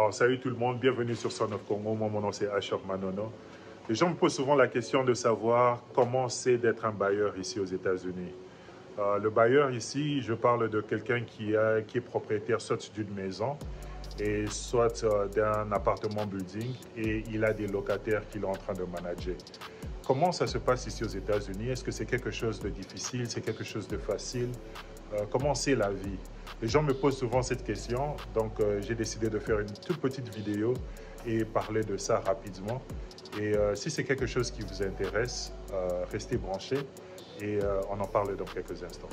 Alors, salut tout le monde, bienvenue sur Son of Congo. Moi, mon nom c'est Ashok Manono. Les gens me posent souvent la question de savoir comment c'est d'être un bailleur ici aux États-Unis. Le bailleur ici, je parle de quelqu'un qui est propriétaire soit d'une maison et soit d'un appartement building et il a des locataires qu'il est en train de manager. Comment ça se passe ici aux États-Unis? Est-ce que c'est quelque chose de difficile? C'est quelque chose de facile? Comment c'est la vie? Les gens me posent souvent cette question, donc j'ai décidé de faire une toute petite vidéo et parler de ça rapidement. Et si c'est quelque chose qui vous intéresse, restez branchés et on en parle dans quelques instants.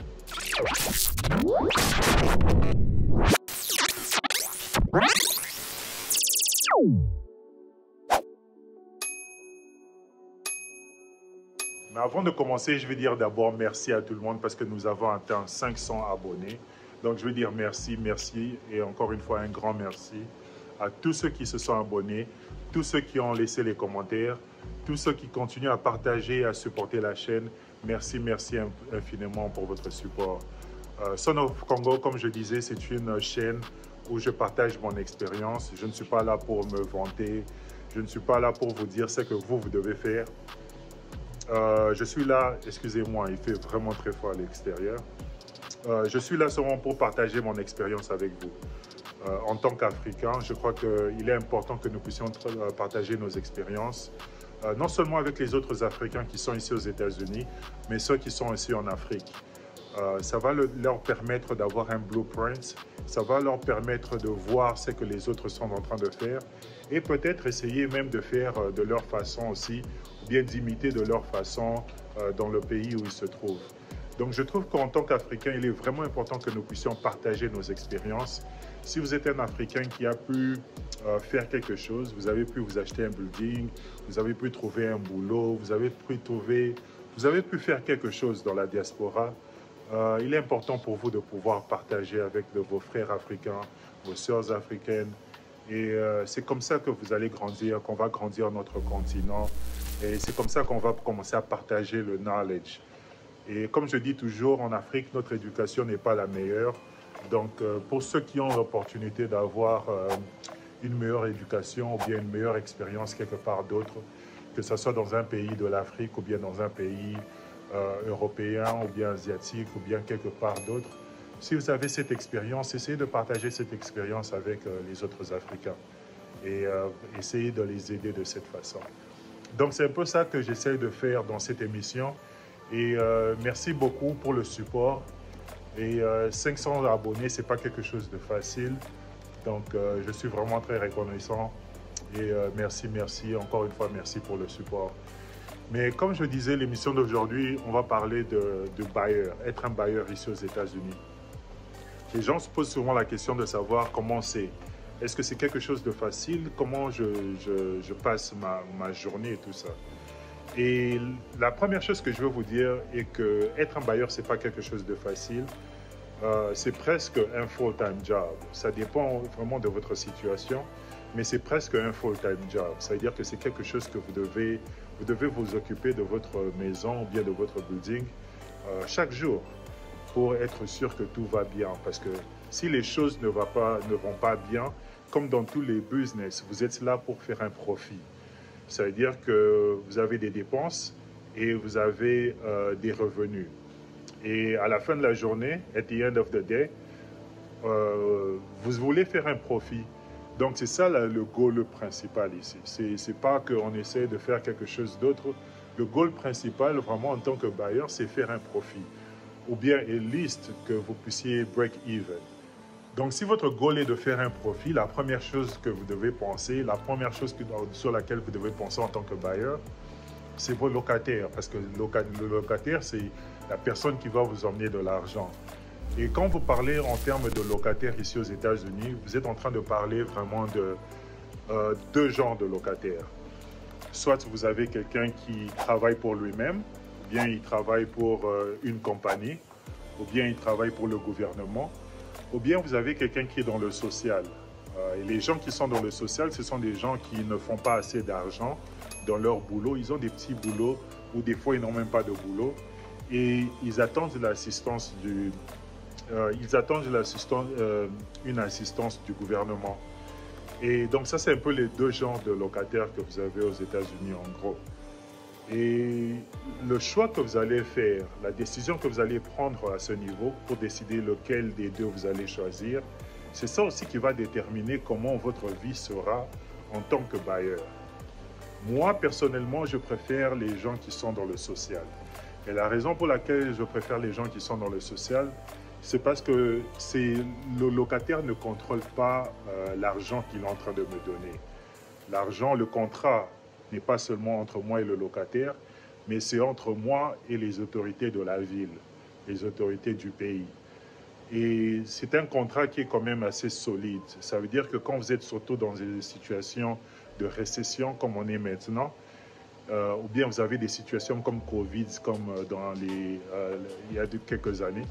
Mais avant de commencer, je vais dire d'abord merci à tout le monde parce que nous avons atteint 500 abonnés. Donc je veux dire merci, merci et encore une fois un grand merci à tous ceux qui se sont abonnés, tous ceux qui ont laissé les commentaires, tous ceux qui continuent à partager et à supporter la chaîne. Merci, merci infiniment pour votre support. Son of Congo, comme je disais, c'est une chaîne où je partage mon expérience. Je ne suis pas là pour me vanter, je ne suis pas là pour vous dire ce que vous devez faire. Je suis là, excusez-moi, il fait vraiment très froid à l'extérieur. Je suis là seulement pour partager mon expérience avec vous. En tant qu'Africain, je crois qu'il est important que nous puissions partager nos expériences, non seulement avec les autres Africains qui sont ici aux États-Unis, mais ceux qui sont ici en Afrique. Ça va leur permettre d'avoir un blueprint, ça va leur permettre de voir ce que les autres sont en train de faire et peut-être essayer même de faire de leur façon aussi, ou bien d'imiter de leur façon dans le pays où ils se trouvent. Donc je trouve qu'en tant qu'Africain, il est vraiment important que nous puissions partager nos expériences. Si vous êtes un Africain qui a pu faire quelque chose, vous avez pu vous acheter un building, vous avez pu trouver un boulot, vous avez pu faire quelque chose dans la diaspora, il est important pour vous de pouvoir partager avec vos frères africains, vos sœurs africaines. Et c'est comme ça que vous allez grandir, qu'on va grandir notre continent. Et c'est comme ça qu'on va commencer à partager le knowledge. Et comme je dis toujours, en Afrique, notre éducation n'est pas la meilleure. Donc, pour ceux qui ont l'opportunité d'avoir une meilleure éducation ou bien une meilleure expérience quelque part d'autre, que ce soit dans un pays de l'Afrique ou bien dans un pays européen ou bien asiatique ou bien quelque part d'autre, si vous avez cette expérience, essayez de partager cette expérience avec les autres Africains et essayez de les aider de cette façon. Donc, c'est un peu ça que j'essaie de faire dans cette émission. Et merci beaucoup pour le support. Et 500 abonnés, ce n'est pas quelque chose de facile. Donc, je suis vraiment très reconnaissant. Et merci, merci. Encore une fois, merci pour le support. Mais comme je disais, l'émission d'aujourd'hui, on va parler de bailleur, être un bailleur ici aux États-Unis. Les gens se posent souvent la question de savoir comment c'est. Est-ce que c'est quelque chose de facile? Comment je passe ma journée et tout ça? Et la première chose que je veux vous dire est que être un bailleur, ce n'est pas quelque chose de facile. C'est presque un full-time job. Ça dépend vraiment de votre situation, mais c'est presque un full-time job. C'est-à-dire que c'est quelque chose que vous devez vous occuper de votre maison ou bien de votre building chaque jour pour être sûr que tout va bien. Parce que si les choses ne vont pas bien, comme dans tous les business, vous êtes là pour faire un profit. Ça veut dire que vous avez des dépenses et vous avez des revenus. Et à la fin de la journée, at the end of the day, vous voulez faire un profit. Donc c'est ça le goal principal ici. C'est pas qu'on essaie de faire quelque chose d'autre. Le goal principal vraiment en tant que bailleur, c'est faire un profit. Ou bien at least que vous puissiez break even. Donc, si votre goal est de faire un profit, la première chose que vous devez penser, la première chose sur laquelle vous devez penser en tant que bailleur, c'est vos locataires. Parce que le locataire, c'est la personne qui va vous emmener de l'argent. Et quand vous parlez en termes de locataires ici aux États-Unis, vous êtes en train de parler vraiment de deux genres de locataires. Soit vous avez quelqu'un qui travaille pour lui-même, ou bien il travaille pour une compagnie, ou bien il travaille pour le gouvernement. Ou bien vous avez quelqu'un qui est dans le social. Et les gens qui sont dans le social, ce sont des gens qui ne font pas assez d'argent dans leur boulot. Ils ont des petits boulots ou des fois ils n'ont même pas de boulot. Et ils attendent l'assistance une assistance du gouvernement. Et donc ça, c'est un peu les deux genres de locataires que vous avez aux États-Unis en gros. Et le choix que vous allez faire, la décision que vous allez prendre à ce niveau pour décider lequel des deux vous allez choisir, c'est ça aussi qui va déterminer comment votre vie sera en tant que bailleur. Moi, personnellement, je préfère les gens qui sont dans le social. Et la raison pour laquelle je préfère les gens qui sont dans le social, c'est parce que le locataire ne contrôle pas l'argent qu'il est en train de me donner. L'argent, le contrat n'est pas seulement entre moi et le locataire, mais c'est entre moi et les autorités de la ville, les autorités du pays. Et c'est un contrat qui est quand même assez solide. Ça veut dire que quand vous êtes surtout dans des situations de récession comme on est maintenant, ou bien vous avez des situations comme Covid, comme il y a quelques années,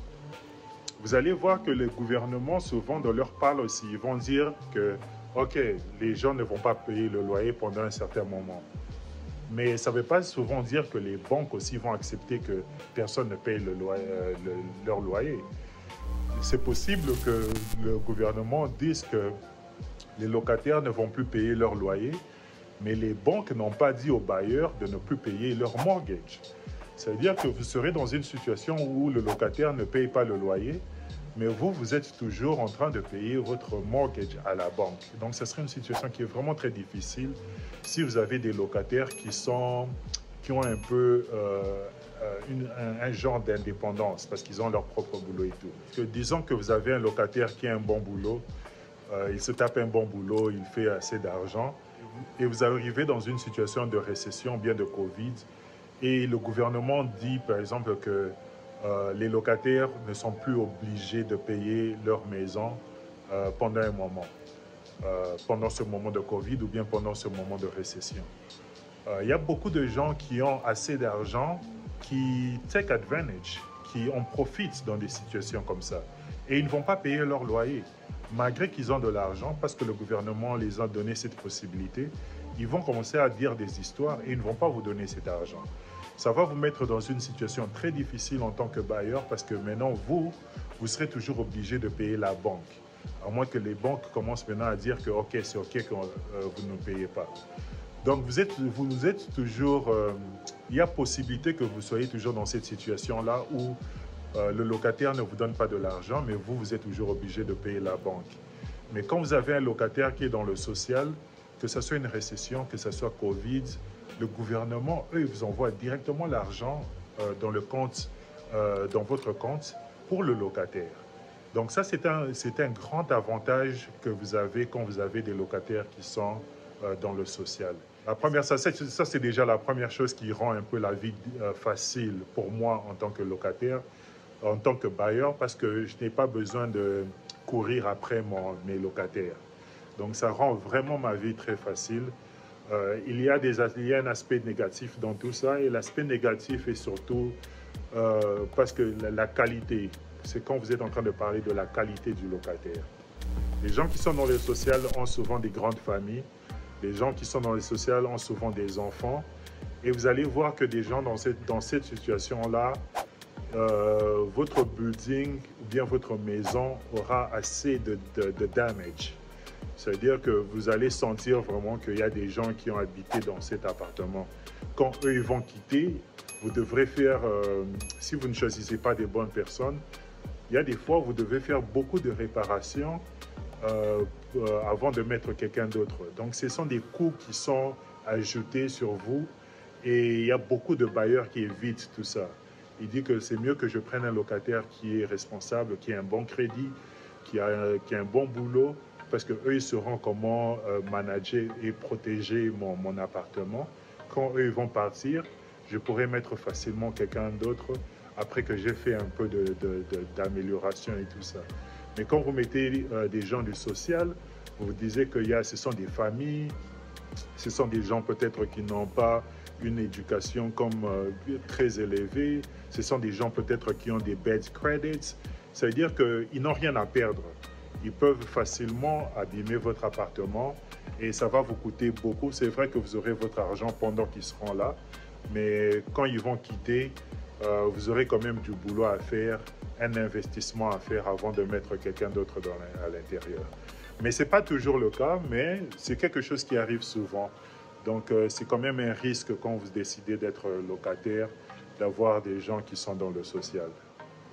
vous allez voir que le gouvernement, souvent, dans leur parle aussi, ils vont dire que, OK, les gens ne vont pas payer le loyer pendant un certain moment. Mais ça ne veut pas souvent dire que les banques aussi vont accepter que personne ne paye leur loyer. C'est possible que le gouvernement dise que les locataires ne vont plus payer leur loyer, mais les banques n'ont pas dit aux bailleurs de ne plus payer leur mortgage. C'est-à-dire que vous serez dans une situation où le locataire ne paye pas le loyer, mais vous êtes toujours en train de payer votre mortgage à la banque. Donc, ce serait une situation qui est vraiment très difficile si vous avez des locataires qui ont un peu un genre d'indépendance parce qu'ils ont leur propre boulot et tout. Disons que vous avez un locataire qui a un bon boulot, il se tape un bon boulot, il fait assez d'argent, et vous arrivez dans une situation de récession, bien de Covid, et le gouvernement dit, par exemple, que les locataires ne sont plus obligés de payer leur maison pendant un moment, pendant ce moment de Covid ou bien pendant ce moment de récession. Il y a beaucoup de gens qui ont assez d'argent, qui take advantage, qui en profitent dans des situations comme ça. Et ils ne vont pas payer leur loyer, malgré qu'ils ont de l'argent, parce que le gouvernement les a donné cette possibilité. Ils vont commencer à dire des histoires et ils ne vont pas vous donner cet argent. Ça va vous mettre dans une situation très difficile en tant que bailleur parce que maintenant, vous serez toujours obligé de payer la banque. À moins que les banques commencent maintenant à dire que OK, c'est OK que vous ne payez pas. Donc, vous êtes toujours... il y a possibilité que vous soyez toujours dans cette situation-là où le locataire ne vous donne pas de l'argent, mais vous êtes toujours obligé de payer la banque. Mais quand vous avez un locataire qui est dans le social, que ce soit une récession, que ce soit Covid, le gouvernement, eux, ils vous envoient directement l'argent dans votre compte pour le locataire. Donc ça, c'est un grand avantage que vous avez quand vous avez des locataires qui sont dans le social. La première, ça c'est déjà la première chose qui rend un peu la vie facile pour moi en tant que locataire, en tant que bailleur, parce que je n'ai pas besoin de courir après mes locataires. Donc ça rend vraiment ma vie très facile. Il y a un aspect négatif dans tout ça, et l'aspect négatif est surtout parce que la qualité, c'est quand vous êtes en train de parler de la qualité du locataire. Les gens qui sont dans le social ont souvent des grandes familles, les gens qui sont dans le social ont souvent des enfants, et vous allez voir que des gens dans cette situation-là, votre building ou bien votre maison aura assez de damage. C'est-à-dire que vous allez sentir vraiment qu'il y a des gens qui ont habité dans cet appartement. Quand eux ils vont quitter, vous devrez faire, si vous ne choisissez pas des bonnes personnes, il y a des fois où vous devez faire beaucoup de réparations avant de mettre quelqu'un d'autre. Donc ce sont des coûts qui sont ajoutés sur vous, et il y a beaucoup de bailleurs qui évitent tout ça. Il dit que c'est mieux que je prenne un locataire qui est responsable, qui a un bon crédit, qui a un bon boulot, parce qu'eux, ils sauront comment manager et protéger mon appartement. Quand eux ils vont partir, je pourrai mettre facilement quelqu'un d'autre après que j'ai fait un peu d'amélioration et tout ça. Mais quand vous mettez des gens du social, vous vous disiez que ce sont des familles, ce sont des gens peut-être qui n'ont pas une éducation très élevée, ce sont des gens peut-être qui ont des bad credits, ça veut dire qu'ils n'ont rien à perdre. Ils peuvent facilement abîmer votre appartement et ça va vous coûter beaucoup. C'est vrai que vous aurez votre argent pendant qu'ils seront là, mais quand ils vont quitter, vous aurez quand même du boulot à faire, un investissement à faire avant de mettre quelqu'un d'autre à l'intérieur. Mais ce n'est pas toujours le cas, mais c'est quelque chose qui arrive souvent. Donc, c'est quand même un risque quand vous décidez d'être locataire, d'avoir des gens qui sont dans le social.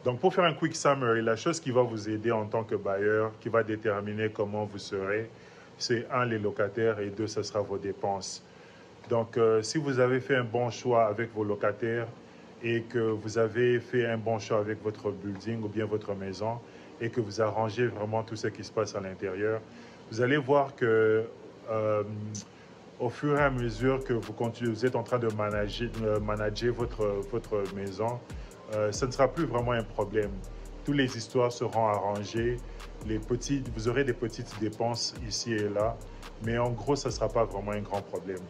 Donc, pour faire un quick summary, la chose qui va vous aider en tant que bailleur, qui va déterminer comment vous serez, c'est un, les locataires, et deux, ce sera vos dépenses. Donc, si vous avez fait un bon choix avec vos locataires et que vous avez fait un bon choix avec votre building ou bien votre maison et que vous arrangez vraiment tout ce qui se passe à l'intérieur, vous allez voir que au fur et à mesure que vous êtes en train de manager votre maison, ce ne sera plus vraiment un problème. Toutes les histoires seront arrangées, vous aurez des petites dépenses ici et là, mais en gros, ça ne sera pas vraiment un grand problème.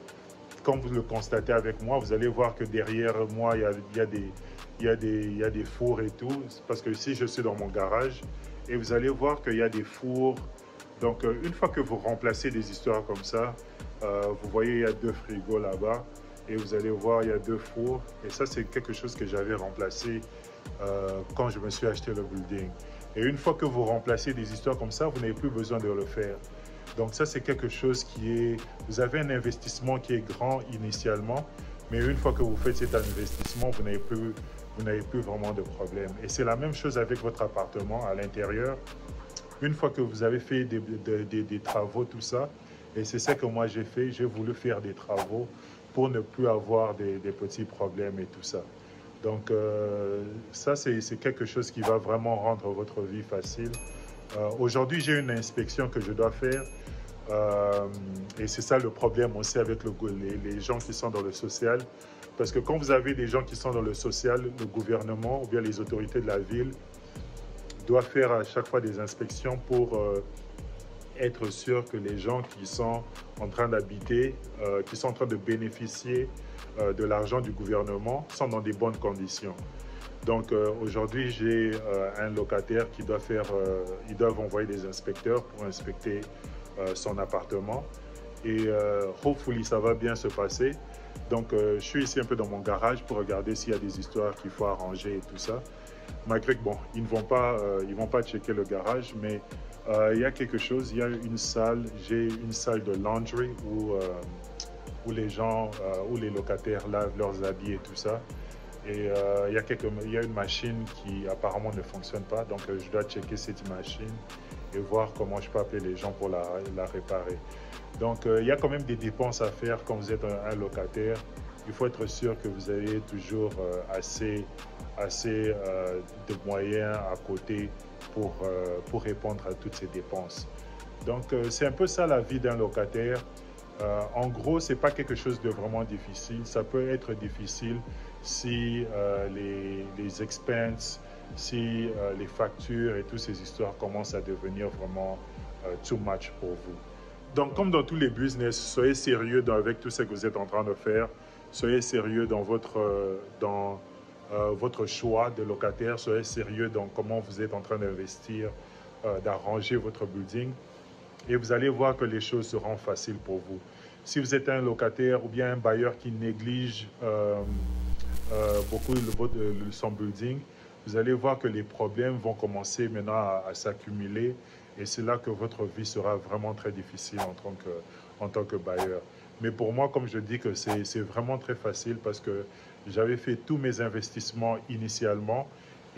Comme vous le constatez avec moi, vous allez voir que derrière moi, il y a des fours et tout, parce que ici, je suis dans mon garage, et vous allez voir qu'il y a des fours. Donc, une fois que vous remplacez des histoires comme ça, vous voyez, il y a 2 frigos là-bas, et vous allez voir, il y a 2 fours, et ça, c'est quelque chose que j'avais remplacé quand je me suis acheté le building. Et une fois que vous remplacez des histoires comme ça, vous n'avez plus besoin de le faire. Donc ça, c'est quelque chose qui est... Vous avez un investissement qui est grand initialement, mais une fois que vous faites cet investissement, vous n'avez plus vraiment de problème. Et c'est la même chose avec votre appartement à l'intérieur. Une fois que vous avez fait des travaux, tout ça, et c'est ça que moi j'ai fait, j'ai voulu faire des travaux pour ne plus avoir des petits problèmes et tout ça. Donc ça, c'est quelque chose qui va vraiment rendre votre vie facile. Aujourd'hui, j'ai une inspection que je dois faire. Et c'est ça le problème aussi avec les gens qui sont dans le social. Parce que quand vous avez des gens qui sont dans le social, le gouvernement ou bien les autorités de la ville doivent faire à chaque fois des inspections pour être sûr que les gens qui sont en train d'habiter, qui sont en train de bénéficier de l'argent du gouvernement sont dans des bonnes conditions. Donc aujourd'hui, j'ai un locataire qui doit ils doivent envoyer des inspecteurs pour inspecter son appartement. Et hopefully, ça va bien se passer. Donc je suis ici un peu dans mon garage pour regarder s'il y a des histoires qu'il faut arranger et tout ça. Malgré que bon, ils vont pas checker le garage, mais il y a quelque chose, il y a une salle, j'ai une salle de laundry où les gens, où les locataires lavent leurs habits et tout ça. Et il y a une machine qui apparemment ne fonctionne pas, donc je dois checker cette machine et voir comment je peux appeler les gens pour la réparer. Donc il y a quand même des dépenses à faire quand vous êtes un locataire. Il faut être sûr que vous avez toujours assez de moyens à côté pour répondre à toutes ces dépenses. Donc c'est un peu ça la vie d'un locataire. En gros, ce n'est pas quelque chose de vraiment difficile. Ça peut être difficile si les expenses, si les factures et toutes ces histoires commencent à devenir vraiment too much pour vous. Donc, comme dans tous les business, soyez sérieux avec tout ce que vous êtes en train de faire. Soyez sérieux dans votre choix de locataire. Soyez sérieux dans comment vous êtes en train d'investir, d'arranger votre building. Et vous allez voir que les choses seront faciles pour vous. Si vous êtes un locataire ou bien un bailleur qui néglige beaucoup son building, vous allez voir que les problèmes vont commencer maintenant à s'accumuler. Et c'est là que votre vie sera vraiment très difficile en tant que bailleur. Mais pour moi, comme je dis, que c'est vraiment très facile parce que j'avais fait tous mes investissements initialement.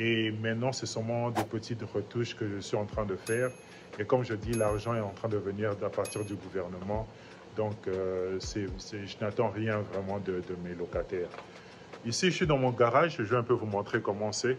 Et maintenant, c'est seulement des petites retouches que je suis en train de faire. Et comme je dis, l'argent est en train de venir à partir du gouvernement. Donc, je n'attends rien vraiment de mes locataires. Ici, je suis dans mon garage. Je vais un peu vous montrer comment c'est.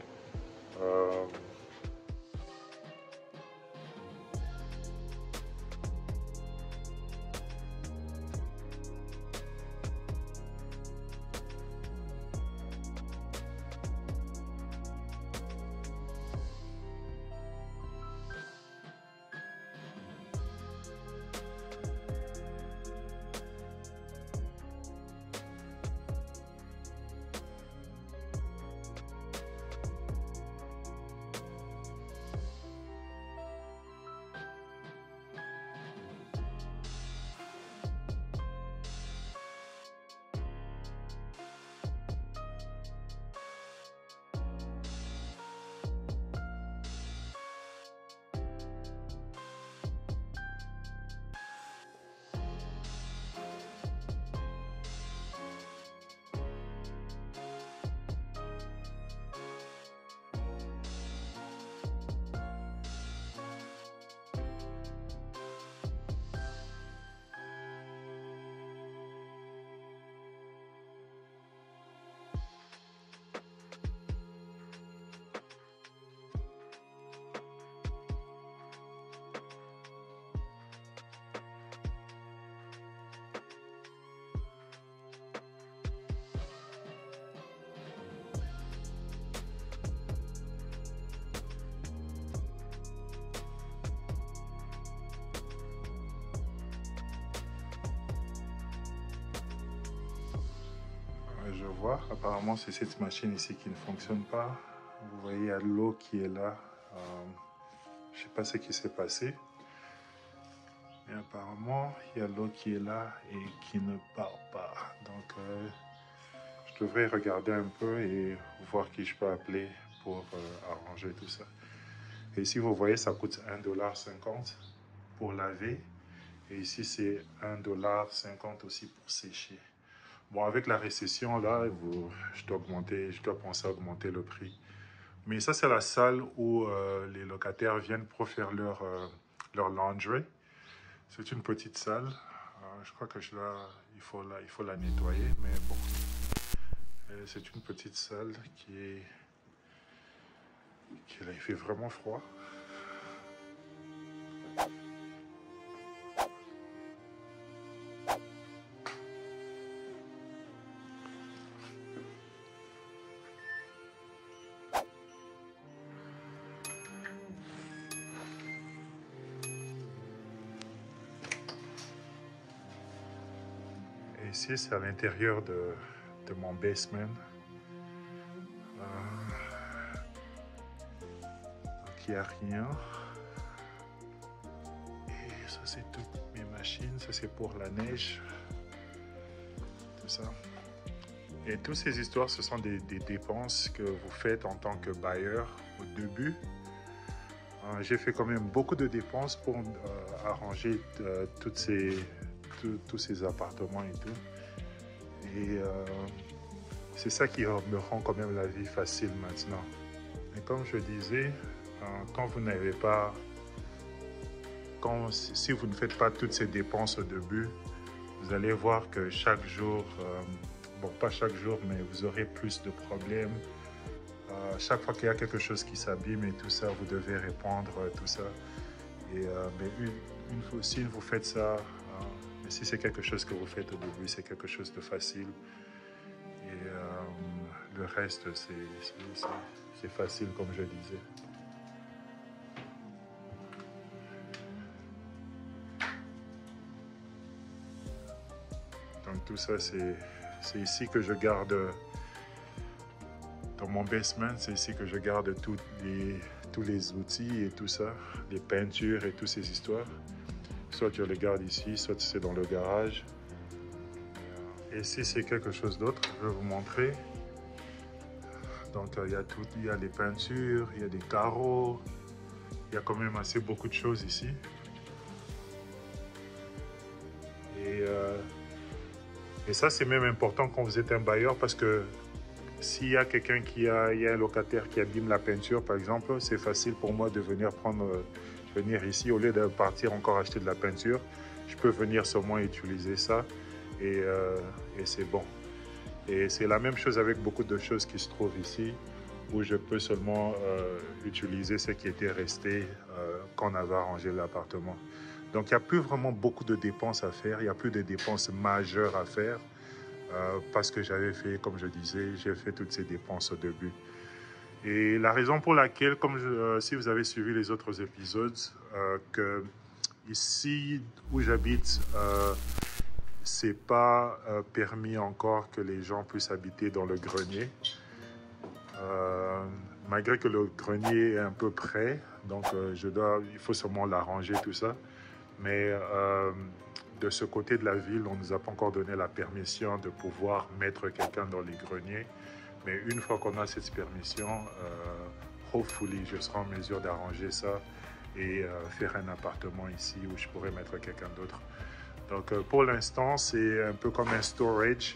voir. Apparemment, c'est cette machine ici qui ne fonctionne pas. Vous voyez, il y a l'eau qui est là. Je ne sais pas ce qui s'est passé. Mais apparemment, il y a l'eau qui est là et qui ne part pas. Donc, je devrais regarder un peu et voir qui je peux appeler pour arranger tout ça. Et ici, vous voyez, ça coûte 1,50 $ pour laver. Et ici, c'est 1,50 $ aussi pour sécher. Bon, avec la récession, là, je dois penser à augmenter le prix. Mais ça, c'est la salle où les locataires viennent pour faire leur laundry. C'est une petite salle. Je crois que il faut la nettoyer, mais bon. C'est une petite salle là, il fait vraiment froid. Et ici, c'est à l'intérieur de mon basement. Donc, il n'y a rien. Et ça, c'est toutes mes machines. Ça, c'est pour la neige. Tout ça. Et toutes ces histoires, ce sont des dépenses que vous faites en tant que bailleur au début. J'ai fait quand même beaucoup de dépenses pour arranger tous ces appartements et tout. Et c'est ça qui me rend quand même la vie facile maintenant. Et comme je disais, quand vous n'avez pas... Si vous ne faites pas toutes ces dépenses au début, vous allez voir que chaque jour... bon, pas chaque jour, mais vous aurez plus de problèmes. Chaque fois qu'il y a quelque chose qui s'abîme et tout ça, vous devez répondre, tout ça. Et mais si vous faites ça, mais si c'est quelque chose que vous faites au début, c'est quelque chose de facile. Et le reste, c'est facile, comme je disais. Donc tout ça, c'est ici que je garde... Dans mon basement, c'est ici que je garde tous les outils et tout ça, les peintures et toutes ces histoires. Soit je les garde ici, soit c'est dans le garage. Et ici, c'est quelque chose d'autre, je vais vous montrer. Donc, il y a les peintures, il y a des carreaux. Il y a quand même assez beaucoup de choses ici. Et ça, c'est même important quand vous êtes un bailleur parce que s'il y a quelqu'un il y a un locataire qui abîme la peinture, par exemple, c'est facile pour moi de venir ici. Au lieu de partir encore acheter de la peinture, je peux venir seulement utiliser ça et c'est bon. Et c'est la même chose avec beaucoup de choses qui se trouvent ici, où je peux seulement utiliser ce qui était resté quand on avait arrangé l'appartement. Donc, il n'y a plus vraiment beaucoup de dépenses à faire, il n'y a plus de dépenses majeures à faire. Parce que j'avais fait, comme je disais, j'ai fait toutes ces dépenses au début. Et la raison pour laquelle, si vous avez suivi les autres épisodes, que ici où j'habite, c'est pas permis encore que les gens puissent habiter dans le grenier. Malgré que le grenier est un peu près, donc il faut seulement l'arranger, tout ça. Mais de ce côté de la ville, on ne nous a pas encore donné la permission de pouvoir mettre quelqu'un dans les greniers. Mais une fois qu'on a cette permission, hopefully, je serai en mesure d'arranger ça et faire un appartement ici où je pourrais mettre quelqu'un d'autre. Donc pour l'instant, c'est un peu comme un storage.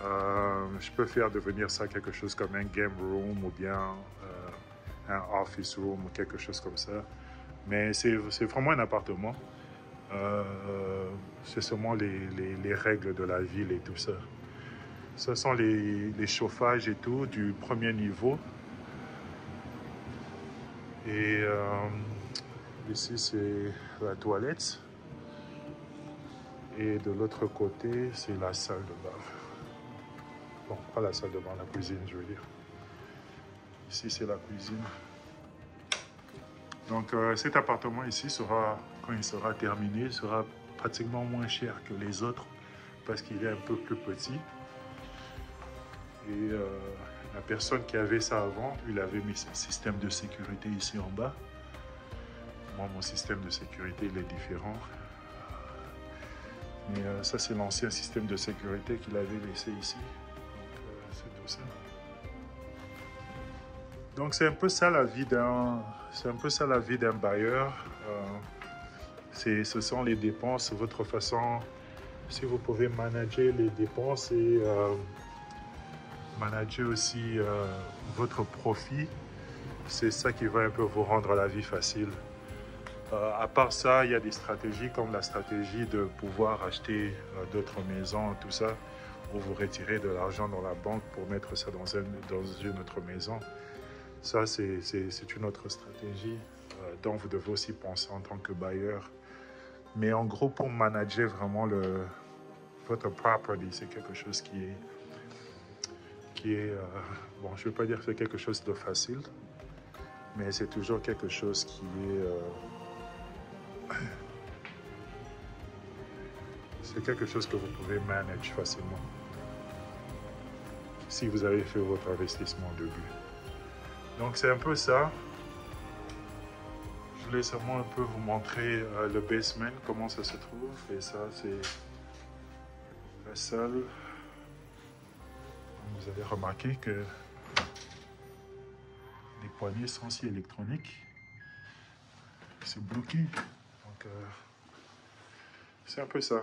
Je peux faire devenir ça quelque chose comme un game room ou bien un office room ou quelque chose comme ça. Mais c'est vraiment un appartement. C'est seulement les règles de la ville et tout ça. Ce sont les chauffages et tout du premier niveau. Et ici, c'est la toilette. Et de l'autre côté, c'est la salle de bain. Bon, pas la salle de bain, la cuisine, je veux dire. Ici, c'est la cuisine. Donc, cet appartement ici quand il sera terminé, sera pratiquement moins cher que les autres parce qu'il est un peu plus petit. Et la personne qui avait ça avant, il avait mis son système de sécurité ici en bas. Moi, mon système de sécurité, il est différent. Mais ça, c'est l'ancien système de sécurité qu'il avait laissé ici. Donc, c'est tout ça. Donc, c'est un peu ça la vie d'un bailleur. Ce sont les dépenses, votre façon, si vous pouvez manager les dépenses et manager aussi votre profit, c'est ça qui va un peu vous rendre la vie facile. À part ça, il y a des stratégies comme la stratégie de pouvoir acheter d'autres maisons, tout ça, où vous retirez de l'argent dans la banque pour mettre ça dans une autre maison. Ça, c'est une autre stratégie dont vous devez aussi penser en tant que bailleur. Mais en gros, pour manager vraiment votre property, c'est quelque chose qui est bon, je ne veux pas dire que c'est quelque chose de facile, mais c'est toujours quelque chose qui est... c'est quelque chose que vous pouvez manager facilement si vous avez fait votre investissement au début. Donc c'est un peu ça. Je voulais seulement un peu vous montrer le basement, comment ça se trouve. Et ça, c'est la salle. Vous avez remarqué que les poignées sont aussi électroniques. C'est bloqué. Donc c'est un peu ça.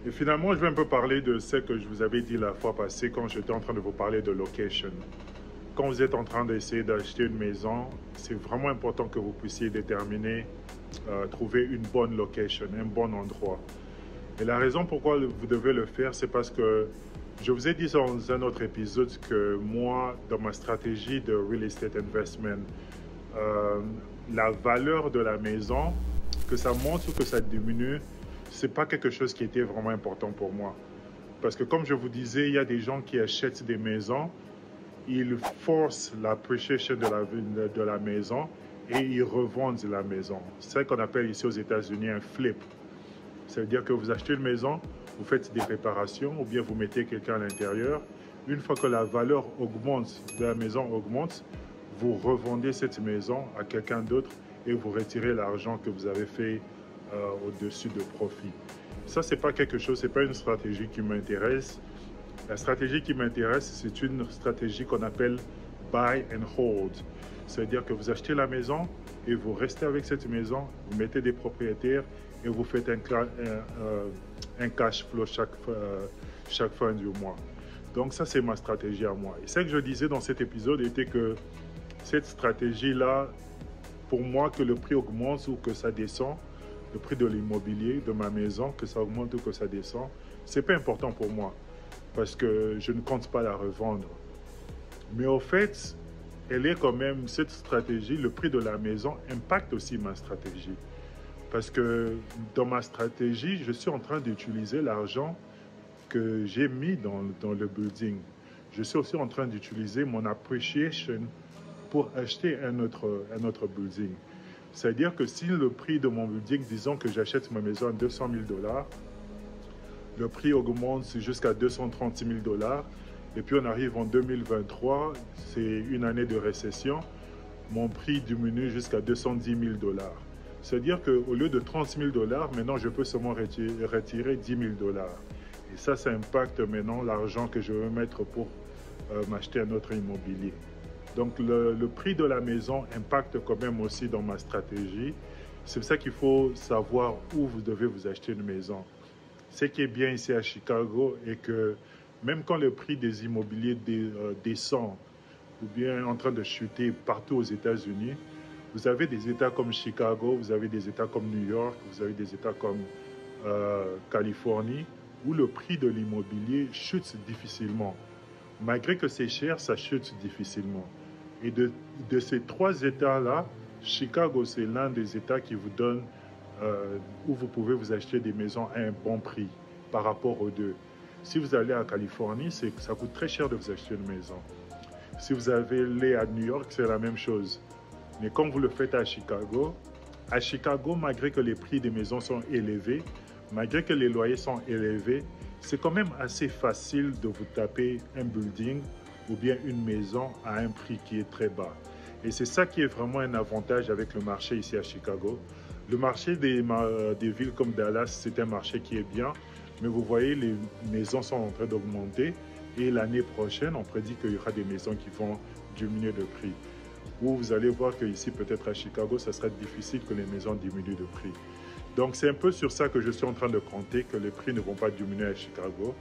Et finalement, je vais un peu parler de ce que je vous avais dit la fois passée quand j'étais en train de vous parler de location. Quand vous êtes en train d'essayer d'acheter une maison, c'est vraiment important que vous puissiez déterminer, trouver une bonne location, un bon endroit. Et la raison pourquoi vous devez le faire, c'est parce que je vous ai dit dans un autre épisode que moi, dans ma stratégie de real estate investment, la valeur de la maison, que ça monte ou que ça diminue, c'est pas quelque chose qui était vraiment important pour moi. Parce que comme je vous disais, il y a des gens qui achètent des maisons, ils forcent l'appreciation de la maison et ils revendent la maison. C'est ce qu'on appelle ici aux États-Unis un flip. Ça veut dire que vous achetez une maison, vous faites des réparations ou bien vous mettez quelqu'un à l'intérieur. Une fois que la valeur augmente, de la maison augmente, vous revendez cette maison à quelqu'un d'autre et vous retirez l'argent que vous avez fait au-dessus de profit. Ça, c'est pas quelque chose, c'est pas une stratégie qui m'intéresse. La stratégie qui m'intéresse, c'est une stratégie qu'on appelle buy and hold. C'est-à-dire que vous achetez la maison et vous restez avec cette maison, vous mettez des propriétaires et vous faites un cash flow chaque fin du mois. Donc ça, c'est ma stratégie à moi. Et ce que je disais dans cet épisode était que cette stratégie-là, pour moi, que le prix augmente ou que ça descend, le prix de l'immobilier, de ma maison, que ça augmente ou que ça descend, c'est pas important pour moi parce que je ne compte pas la revendre. Mais au fait, elle est quand même, cette stratégie, le prix de la maison impacte aussi ma stratégie. Parce que dans ma stratégie, je suis en train d'utiliser l'argent que j'ai mis dans le building. Je suis aussi en train d'utiliser mon appreciation pour acheter un autre building. C'est-à-dire que si le prix de mon building, disons que j'achète ma maison à 200 000 $, le prix augmente jusqu'à 236 000 $, et puis on arrive en 2023, c'est une année de récession, mon prix diminue jusqu'à 210 000 $. C'est-à-dire qu'au lieu de 30 000 $, maintenant je peux seulement retirer 10 000 $. Et ça impacte maintenant l'argent que je veux mettre pour m'acheter un autre immobilier. Donc le prix de la maison impacte quand même aussi dans ma stratégie. C'est pour ça qu'il faut savoir où vous devez vous acheter une maison. Ce qui est bien ici à Chicago est que même quand le prix des immobiliers descend ou bien en train de chuter partout aux États-Unis, vous avez des États comme Chicago, vous avez des États comme New York, vous avez des États comme Californie, où le prix de l'immobilier chute difficilement. malgré que c'est cher, ça chute difficilement. Et de ces 3 États-là, Chicago, c'est l'un des États qui vous donne, où vous pouvez vous acheter des maisons à un bon prix par rapport aux deux. Si vous allez à Californie, ça coûte très cher de vous acheter une maison. Si vous allez à New York, c'est la même chose. Mais comme vous le faites à Chicago, malgré que les prix des maisons sont élevés, malgré que les loyers sont élevés, c'est quand même assez facile de vous taper un building ou bien une maison à un prix qui est très bas. Et c'est ça qui est vraiment un avantage avec le marché ici à Chicago. Le marché des villes comme Dallas, c'est un marché qui est bien, mais vous voyez, les maisons sont en train d'augmenter et l'année prochaine, on prédit qu'il y aura des maisons qui vont diminuer de prix. Où vous allez voir qu'ici, peut-être à Chicago, ça sera difficile que les maisons diminuent de prix. Donc c'est un peu sur ça que je suis en train de compter, que les prix ne vont pas diminuer à Chicago,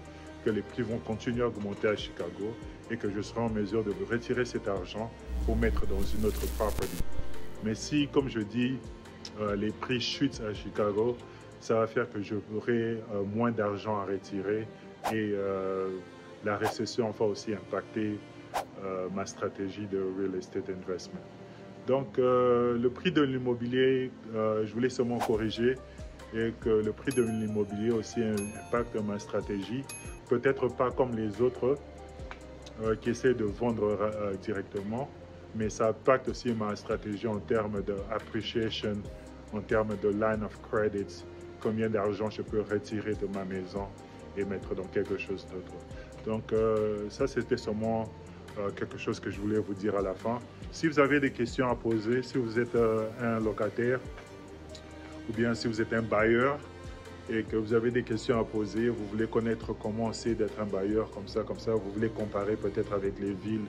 que les prix vont continuer à augmenter à Chicago et que je serai en mesure de retirer cet argent pour mettre dans une autre property. Mais si, comme je dis, les prix chutent à Chicago, ça va faire que j'aurai moins d'argent à retirer et la récession va aussi impacter ma stratégie de real estate investment. Donc le prix de l'immobilier, je voulais seulement corriger et que le prix de l'immobilier aussi impacte ma stratégie. Peut-être pas comme les autres qui essaient de vendre directement, mais ça impacte aussi ma stratégie en termes d'appreciation, en termes de line of credits, combien d'argent je peux retirer de ma maison et mettre dans quelque chose d'autre. Donc ça, c'était seulement quelque chose que je voulais vous dire à la fin. Si vous avez des questions à poser, si vous êtes un locataire ou bien si vous êtes un bailleur et que vous avez des questions à poser, vous voulez connaître comment c'est d'être un bailleur comme ça, vous voulez comparer peut-être avec les villes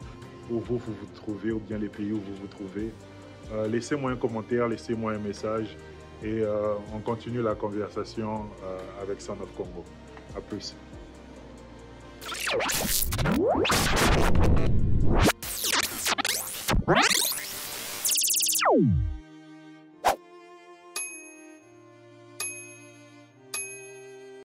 où vous vous trouvez ou bien les pays où vous vous trouvez, laissez-moi un commentaire, laissez-moi un message et on continue la conversation avec Son of Congo. À plus.